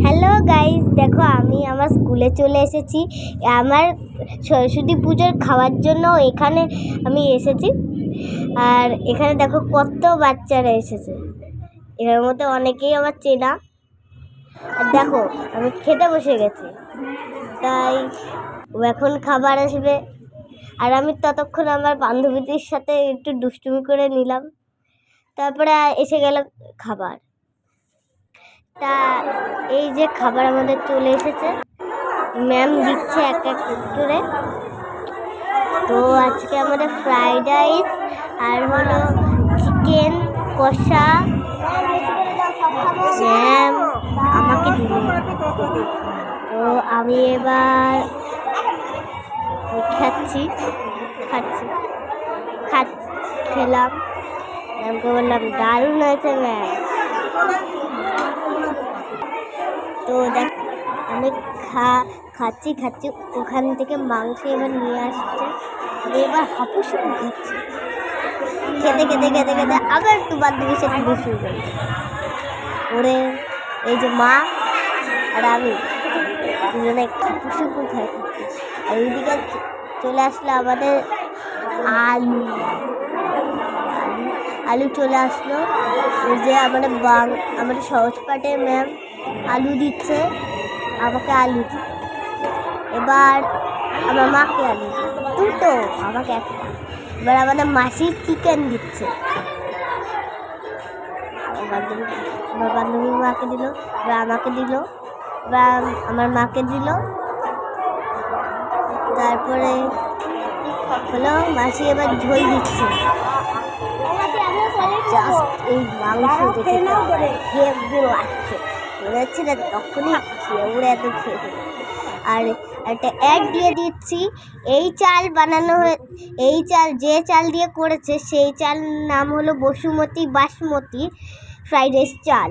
Hello guys, দেখো আমি আমার স্কুলে চলে এসেছি। আমার সরস্বতী পুজোর খাওয়ার জন্য এখানে আমি এসেছি। আর এখানে দেখো কত বাচ্চারা এসেছে। এর মধ্যে অনেকেই আমার চেনা। আর দেখো আমি খেতে বসে গেছি, তাই এখন খাবার আসবে। আর আমি ততক্ষণ আমার বান্ধবীদের সাথে একটু দুষ্টুমি করে নিলাম, তারপরে এসে গেল খাবার। তা এই যে খাবার আমাদের চলে এসেছে, ম্যাম দিচ্ছে এক এক করে। তো আজকে আমাদের ফ্রাইড রাইস আর হলো চিকেন কষা ম্যাম আমাকে দিল। তো আমি এবার খেলাম। ম্যামকে বললাম দারুণ হয়েছে ম্যাম। তো দেখ আমি খাচ্ছি ওখান থেকে মাংস এবার নিয়ে আসছে। আমি এবার হাপুসু খাচ্ছি। খেতে আবার একটু বান্ধবীর সাথে শুরু করি ওরে। এই যে মা আর আমি দুজনে হাপুসু খাই খাচ্ছি। আর ওইদিকে চলে আসলো আমাদের আলু চলে আসলো। ওই যে আমাদের সহজ পাঠের ম্যাম আলু দিচ্ছে, আমাকে আলু দিচ্ছে। এবার আমার মাকে আলু দুটো, আমাকে একটা। এবার আমাদের মাসির চিকেন দিচ্ছে। আমার বান্ধবী মাকে দিল, এবার আমাকে দিল, এবার আমার মাকে দিল। তারপরে হলো মাসি এবার ঝোল দিচ্ছে। জাস্ট এই মাংস দেখে খেয়ে লাগছে, মনে হচ্ছে না তখনই খেয়ে উড়ে এত খেয়ে। আর একটা অ্যাড দিয়ে দিচ্ছি, এই চাল যে চাল দিয়ে করেছে সেই চাল নাম হলো বাসমতি ফ্রাইড রাইস চাল।